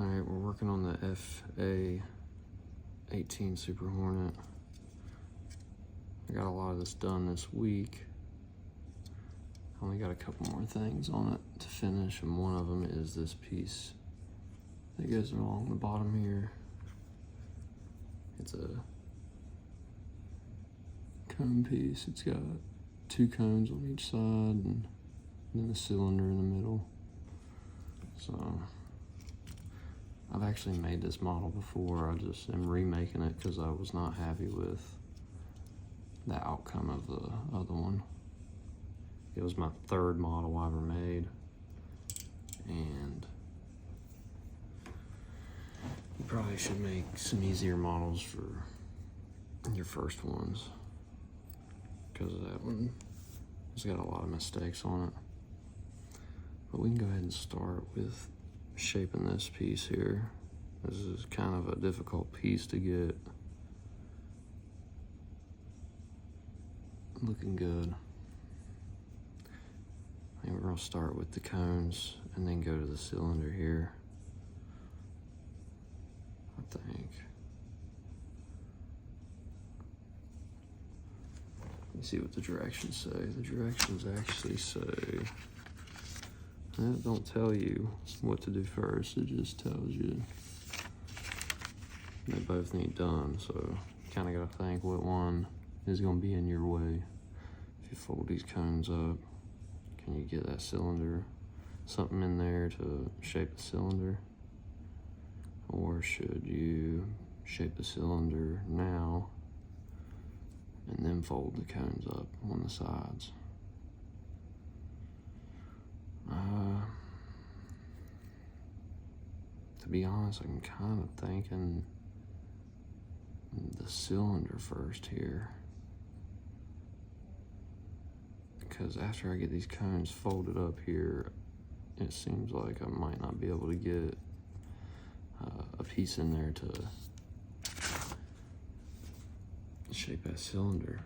Alright, we're working on the FA-18 Super Hornet. I got a lot of this done this week. I only got a couple more things on it to finish, and one of them is this piece that goes along the bottom here. It's a cone piece. It's got 2 cones on each side and then the cylinder in the middle. So I've actually made this model before. I just am remaking it because I was not happy with the outcome of the other one. It was my 3rd model I ever made, and you probably should make some easier models for your first ones, because that one has got a lot of mistakes on it. But we can go ahead and start with shaping this piece here. This is kind of a difficult piece to get looking good. And we're gonna start with the cones and then go to the cylinder here, I think. Let me see what the directions say. The directions actually say, it don't tell you what to do first, it just tells you they both need done, so you kind of gotta think what one is gonna be in your way. If you fold these cones up, can you get that cylinder, something in there to shape the cylinder? Or should you shape the cylinder now and then fold the cones up on the sides? To be honest, I'm kind of thinking the cylinder first here, because after I get these cones folded up here, it seems like I might not be able to get a piece in there to shape that cylinder.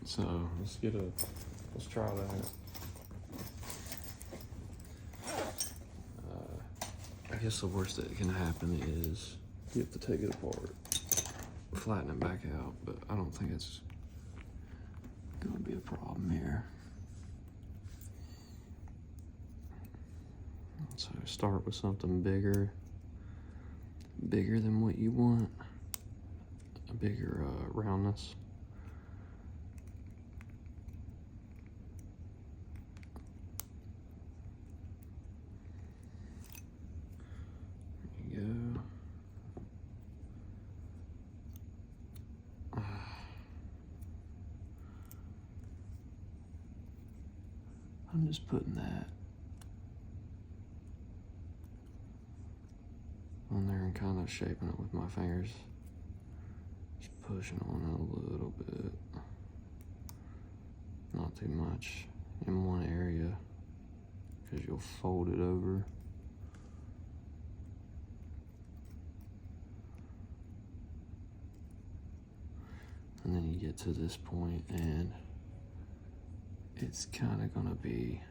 So let's try that. I guess the worst that can happen is you have to take it apart, flatten it back out, but I don't think it's gonna be a problem here. So start with something bigger than what you want, a bigger roundness. There you go. I'm just putting that on there and kind of shaping it with my fingers. Just pushing on it a little bit. Not too much in one area, because you'll fold it over. And then you get to this point and it's kind of gonna be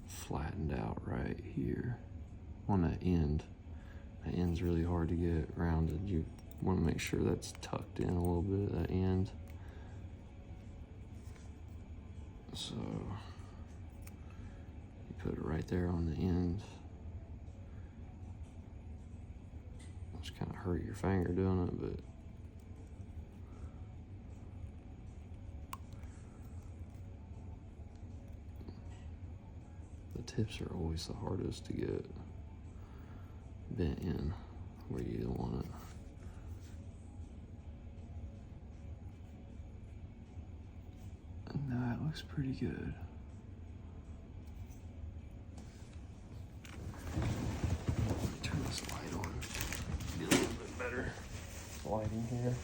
flattened out right here on that end. That end's really hard to get rounded. You want to make sure that's tucked in a little bit at that end. So you put it right there on the end. Just kind of hurt your finger doing it, but the tips are always the hardest to get bent in where you don't want it. And that looks pretty good. Let me turn this light on. Get a little bit better lighting here.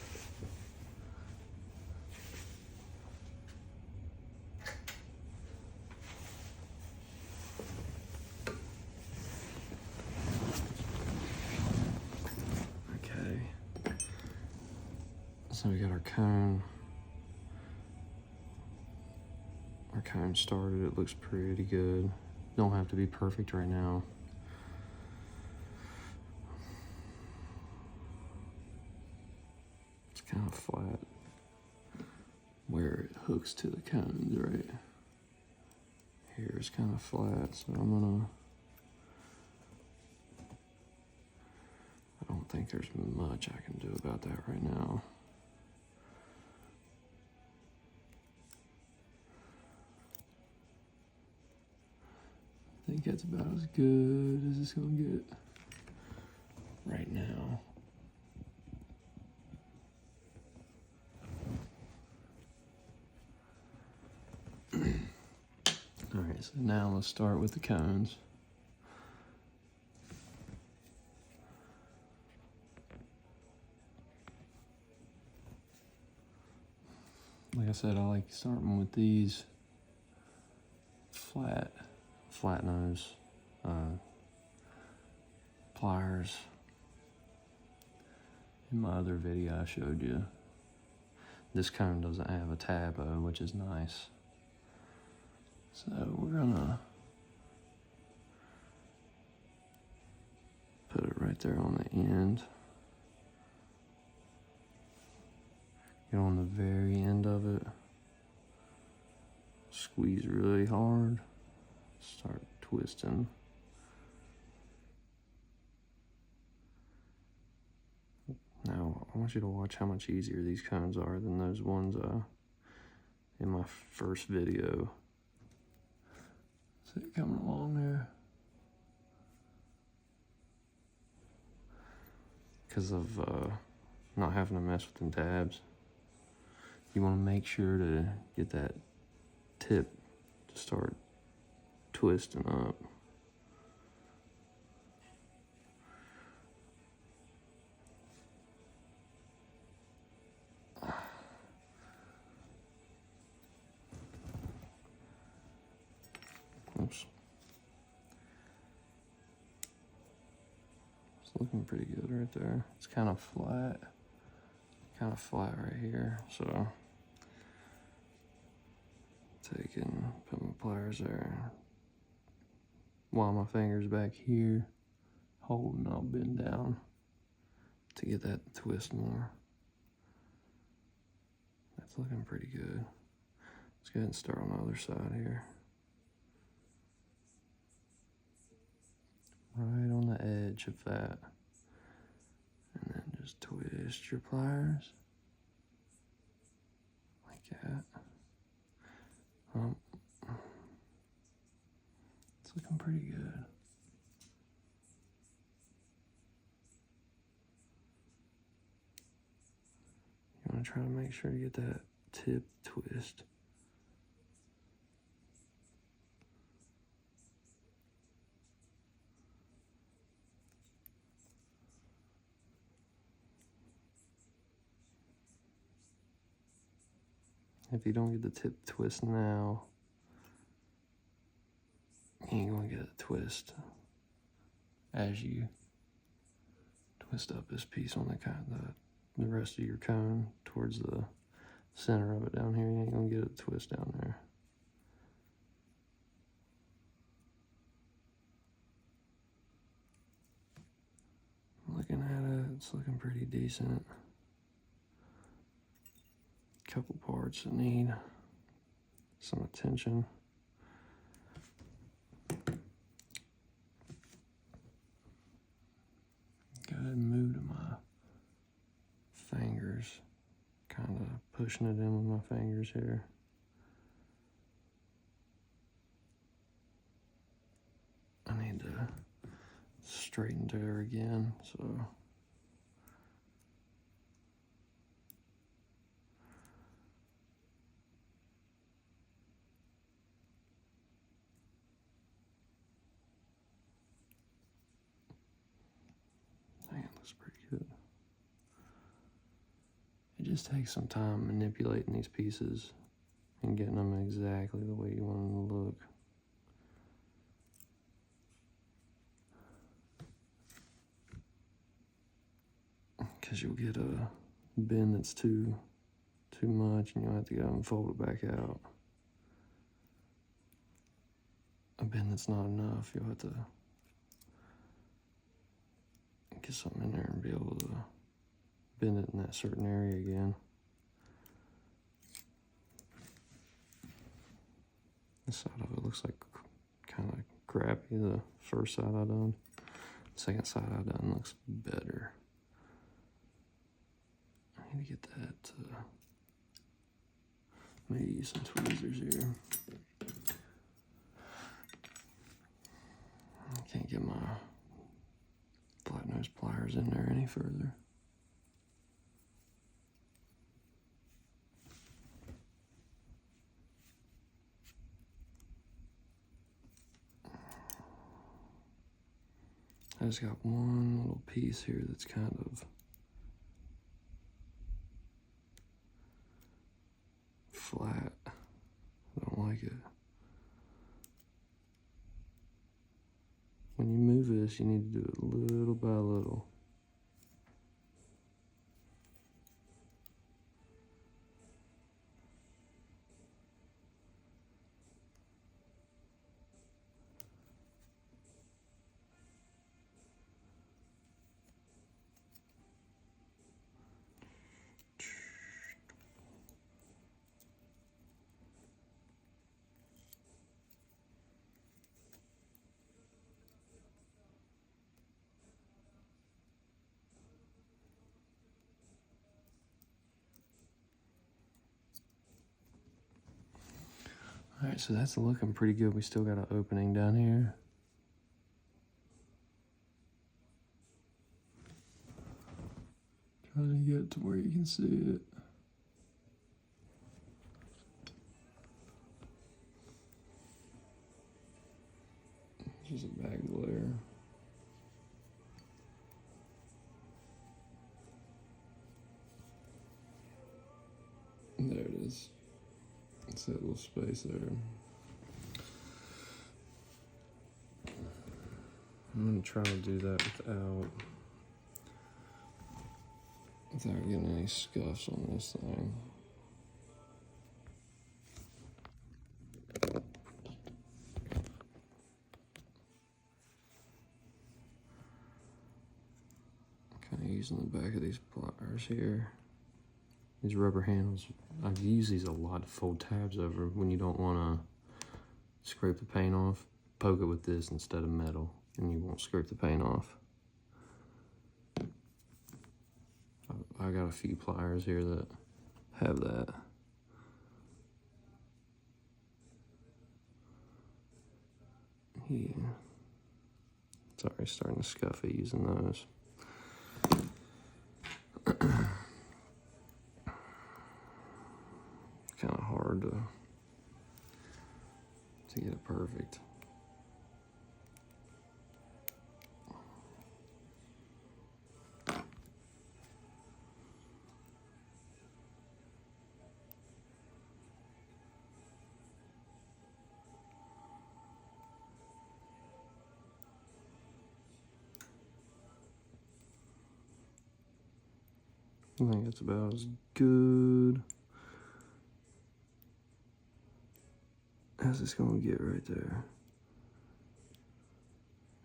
So we got our cone. Our cone started, it looks pretty good. don't have to be perfect right now. It's kind of flat where it hooks to the cones, right? Here it's kind of flat, so I don't think there's much I can do about that right now. I think that's about as good as it's gonna get right now. All right, so now let's start with the cones. Like I said, I like starting with these flat nose pliers. In my other video I showed you, this cone doesn't have a tab, which is nice. So we're gonna put it right there on the end. Get on the very end of it. Squeeze really hard. Start twisting. Now, I want you to watch how much easier these cones are than those ones in my first video. See it coming along there? Because of not having to mess with them tabs. You want to make sure to get that tip to start twisting up. Oops. It's looking pretty good right there. It's kind of flat right here. So take and put my pliers there. While my finger's back here, holding, I'll bend down to get that to twist more. That's looking pretty good. Let's go ahead and start on the other side here. Right on the edge of that. And then just twist your pliers. Like that. It's looking pretty good. You want to try to make sure to get that tip twist. If you don't get the tip twist now, you ain't gonna get a twist as you twist up this piece on the rest of your cone towards the center of it down here. You ain't gonna get a twist down there. Looking at it, it's looking pretty decent. Couple parts that need some attention. Go ahead and move to my fingers, kind of pushing it in with my fingers here. I need to straighten to her again, so looks pretty good. It just takes some time manipulating these pieces and getting them exactly the way you want them to look. Because you'll get a bend that's too much and you'll have to go and fold it back out. a bend that's not enough, you'll have to get something in there and be able to bend it in that certain area again. This side of it looks like kind of crappy, the first side I done. The second side I done looks better. I need to get that, maybe use some tweezers here. I can't get my flat nose pliers in there any further. I just got one little piece here that's kind of flat. I don't like it. When you move this, you need to do it little by little. All right, so that's looking pretty good. We still got an opening down here. Trying to get to where you can see it. Just a bad glare. There it is. It's that little space there. I'm gonna try to do that without getting any scuffs on this thing. Kind of using the back of these pliers here. These rubber handles, I've used these a lot to fold tabs over when you don't want to scrape the paint off. Poke it with this instead of metal, and you won't scrape the paint off. I got a few pliers here that have that. Yeah. It's already starting to scuff it using those. Kind of hard to get it perfect. I think that's about as good as it's gonna get right there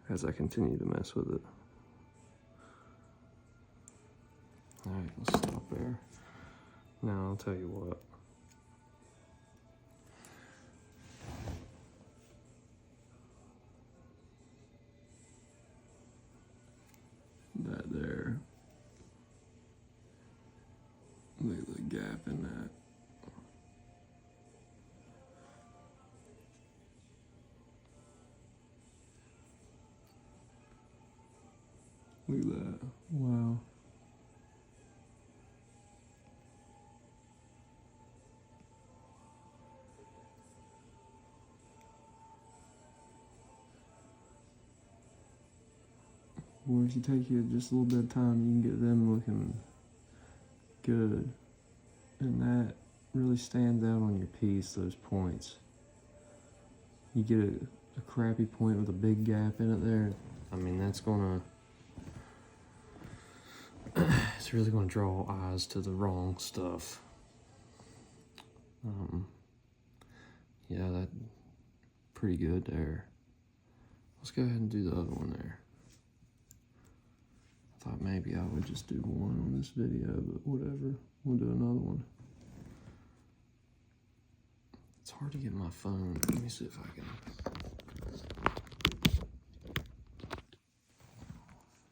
as I continue to mess with it. All right, let's stop there. Now I'll tell you what. That there. Look at the gap in that. Look at that. Wow. Or if you take you just a little bit of time, you can get them looking good. And that really stands out on your piece, those points. You get a crappy point with a big gap in it there. I mean, that's gonna, it's really gonna draw eyes to the wrong stuff. Yeah, that pretty good there. Let's go ahead and do the other one there. I thought maybe I would just do one on this video, but whatever. We'll do another one. It's hard to get my phone. Let me see if I can.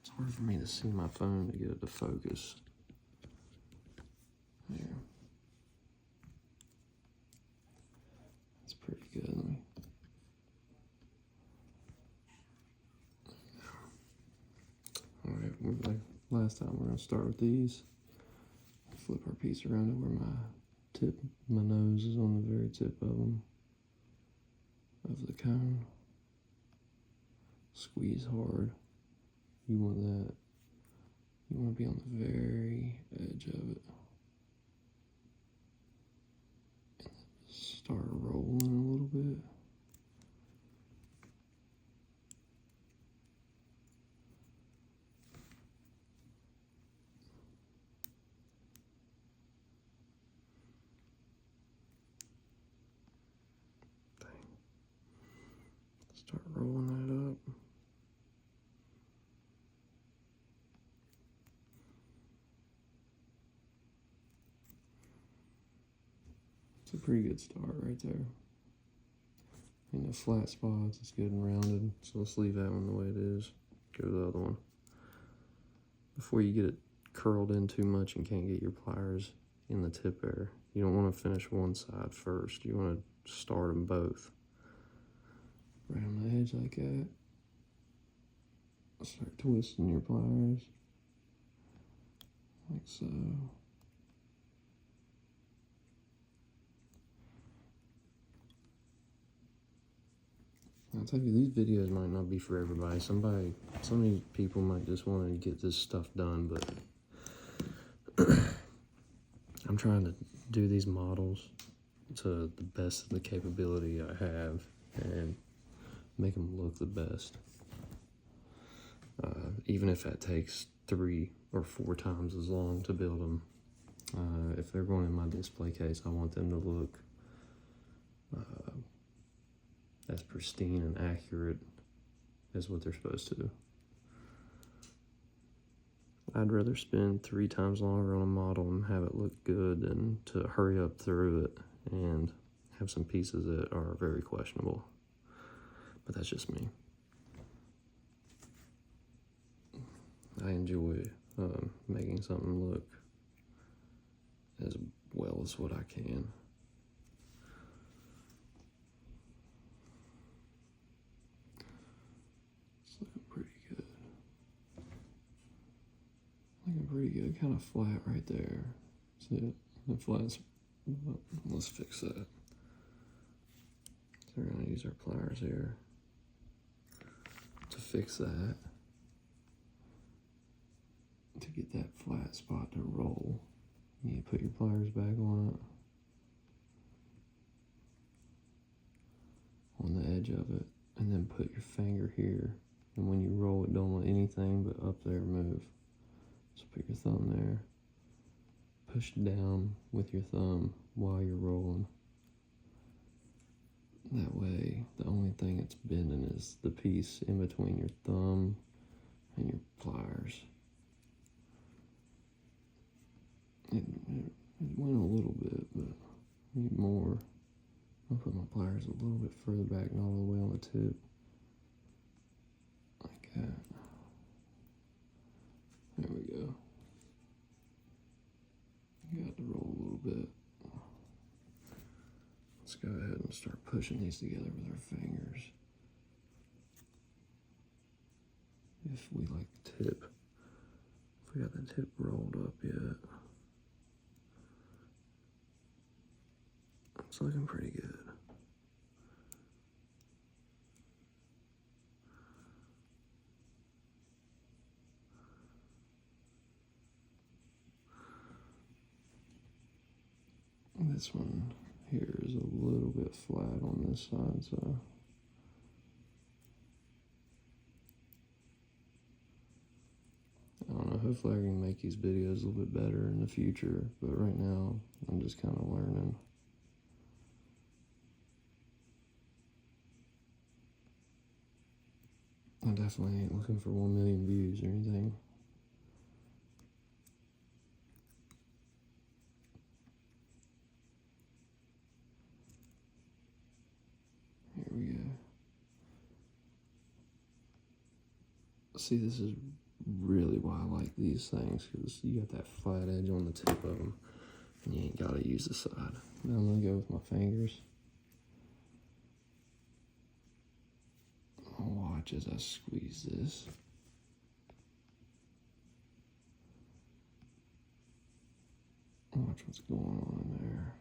It's hard for me to see my phone to get it to focus. There. That's pretty good. Let me. Alright, like last time we're gonna start with these. Flip our piece around to where my nose is on the very tip of them, of the cone. Squeeze hard. You want that. You want to be on the very edge of it. And then start rolling a little bit. Start rolling that up. It's a pretty good start right there. And the flat spots, it's good and rounded. So let's leave that one the way it is. Go to the other one. Before you get it curled in too much and can't get your pliers in the tip there, you don't want to finish one side first. You want to start them both. Right on the edge like that. Start twisting your pliers. Like so. I'll tell you, these videos might not be for everybody. Some of these people might just want to get this stuff done, but I'm trying to do these models to the best of the capability I have and make them look the best. Even if that takes 3 or 4 times as long to build them. If they're going in my display case, I want them to look as pristine and accurate as what they're supposed to. I'd rather spend 3 times longer on a model and have it look good than to hurry up through it and have some pieces that are very questionable. But that's just me. I enjoy making something look as well as what I can. It's looking pretty good. Looking pretty good. Kind of flat right there. That's it. The flat's. Let's fix that. So we're going to use our pliers here to fix that. To get that flat spot to roll, you need to put your pliers back on it, on the edge of it, and then put your finger here. And when you roll it, don't let anything but up there move. So put your thumb there, push down with your thumb while you're rolling. That way, the only thing that's bending is the piece in between your thumb and your pliers. It went a little bit, but I need more. I'll put my pliers a little bit further back, not all the way on the tip. Like that. There we go. You got to roll a little bip. Let's go ahead and start pushing these together with our fingers. If we like the tip. If we got the tip rolled up yet. It's looking pretty good. This one here is a little bit flat on this side, so I don't know, hopefully I can make these videos a little bit better in the future, but right now I'm just kind of learning. I definitely ain't looking for 1 million views or anything. Here we go. See, this is really why I like these things, because you got that flat edge on the tip of them, and you ain't got to use the side. Now I'm going to go with my fingers. Watch as I squeeze this. Watch what's going on in there.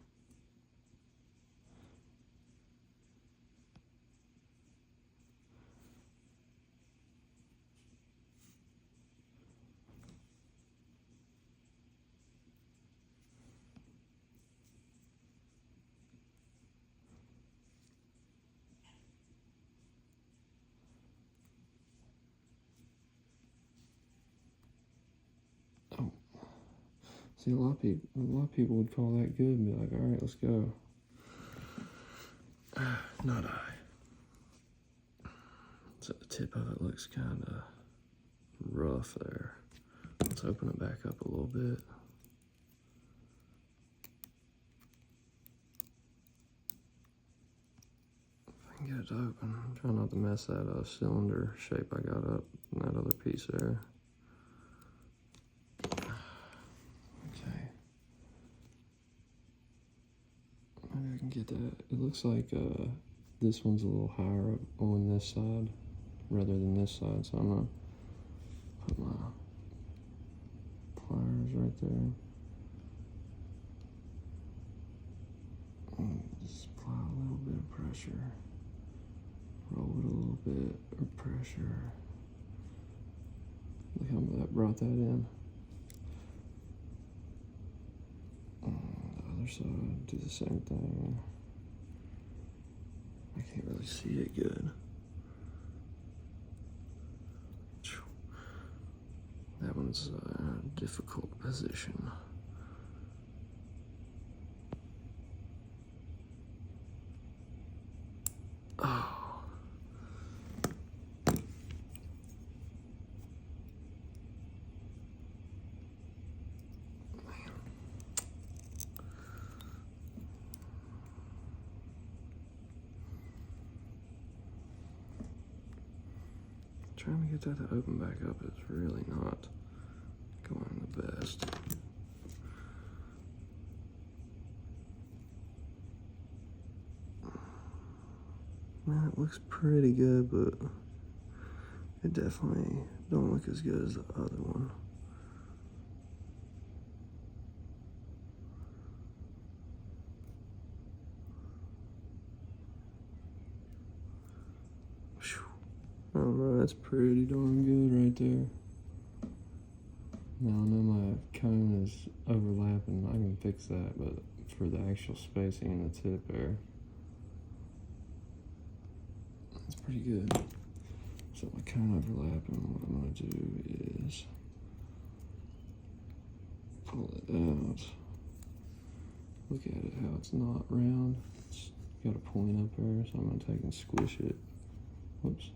Oh, see, a lot of people would call that good and be like, all right, let's go. Not I. So the tip of it looks kind of rough there. Let's open it back up a little bit. If I can get it open, try not to mess that cylinder shape I got up in that other piece there. Okay. Maybe I can get that. It looks like this one's a little higher up on this side rather than this side, so I'm gonna put my pliers right there. And just apply a little bit of pressure. Roll it a little bit of pressure. Look how that brought that in. The other side, do the same thing. I can't really see it good. That one's a difficult position. Oh. Trying to get that to open back up is really not going the best. Man, it looks pretty good, but it definitely don't look as good as the other one. I don't know, that's pretty darn good right there. Now I know my cone is overlapping, I can fix that, but for the actual spacing in the tip there, that's pretty good. So my cone overlapping, what I'm gonna do is pull it out. Look at it, how it's not round. It's got a point up there, so I'm gonna take and squish it. Whoops.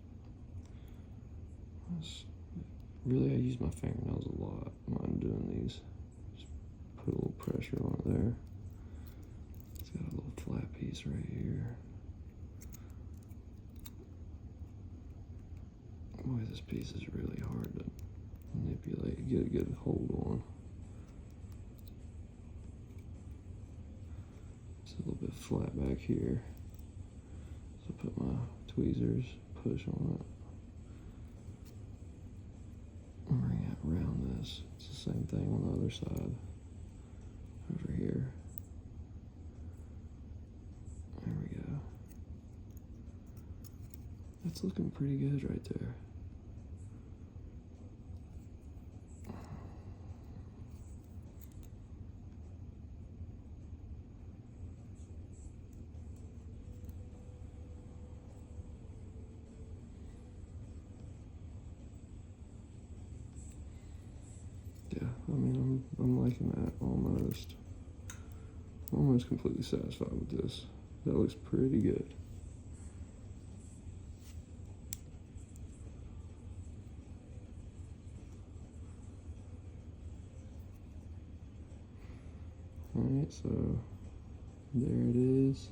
Really, I use my fingernails a lot when I'm doing these. Just put a little pressure on it there. It's got a little flat piece right here. Boy, this piece is really hard to manipulate, get a good hold on. It's a little bit flat back here. So I put my tweezers, push on it. Bring it around this. It's the same thing on the other side. Over here. There we go. That's looking pretty good right there. Yeah, I mean, I'm liking that almost. I'm almost completely satisfied with this. That looks pretty good. Alright, so there it is.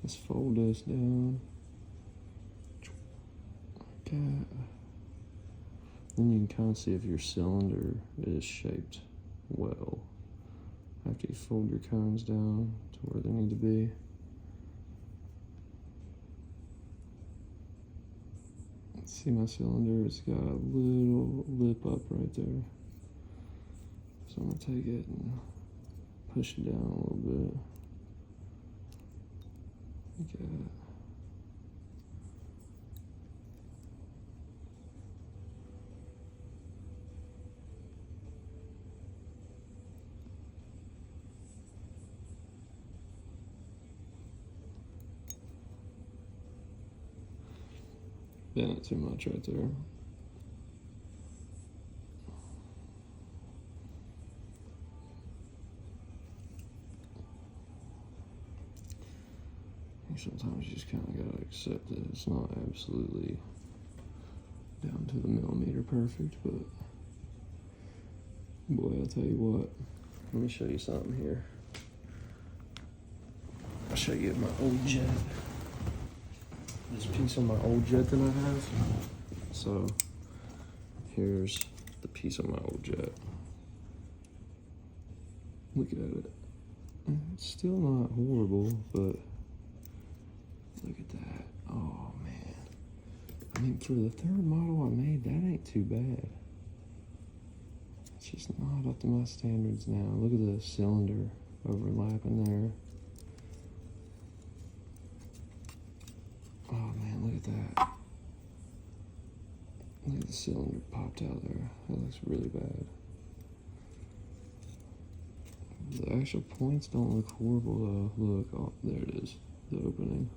Let's fold this down. Okay. Then you can kind of see if your cylinder is shaped well after you fold your cones down to where they need to be. See my cylinder, it's got a little lip up right there. So I'm gonna take it and push it down a little bit. Okay. Bent it too much right there. Sometimes you just kind of gotta accept that it's not absolutely down to the millimeter perfect, but boy, I'll tell you what. Let me show you something here. I'll show you my old jet. This piece on my old jet that I have. So here's the piece on my old jet. Look at it. It's still not horrible, but look at that. Oh man. I mean, for the third model I made, that ain't too bad. It's just not up to my standards now. Look at the cylinder overlapping there. Oh man, look at that. Look at the cylinder popped out there. That looks really bad. The actual points don't look horrible though. Look, oh, there it is. The opening.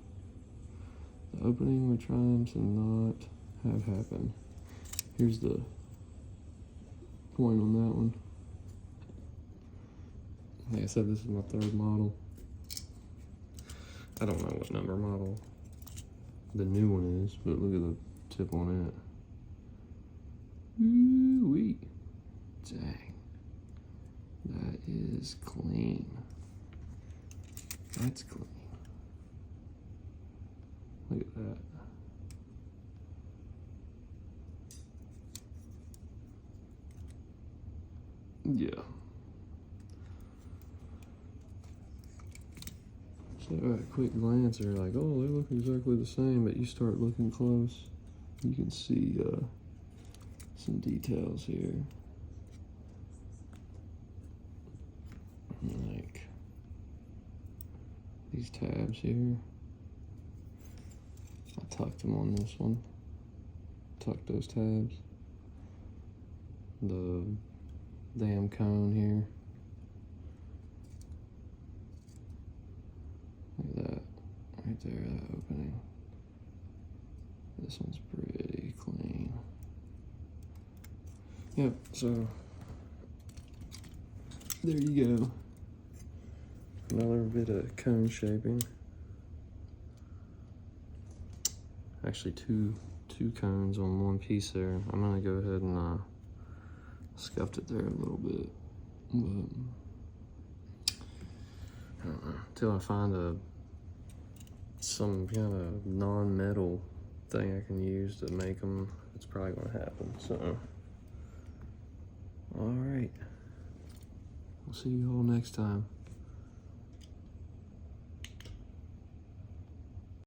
The opening we're trying to not have happen. Here's the point on that one. Like I said, this is my third model. I don't know what number model the new one is, but look at the tip on it. Ooh-wee. Dang. That is clean. That's clean. Look at that. Yeah. So at a quick glance, they're like, oh, they look exactly the same, but you start looking close, you can see some details here. Like these tabs here. I tucked them on this one. Tucked those tabs. The damn cone here. Look at that. Right there, that opening. This one's pretty clean. Yep, so there you go. Another bit of cone shaping. Actually two cones on one piece there. I'm gonna go ahead and scuffed it there a little bit, but I don't know, until I find some kind of non-metal thing I can use to make them, it's probably gonna happen. So all right, we'll see you all next time.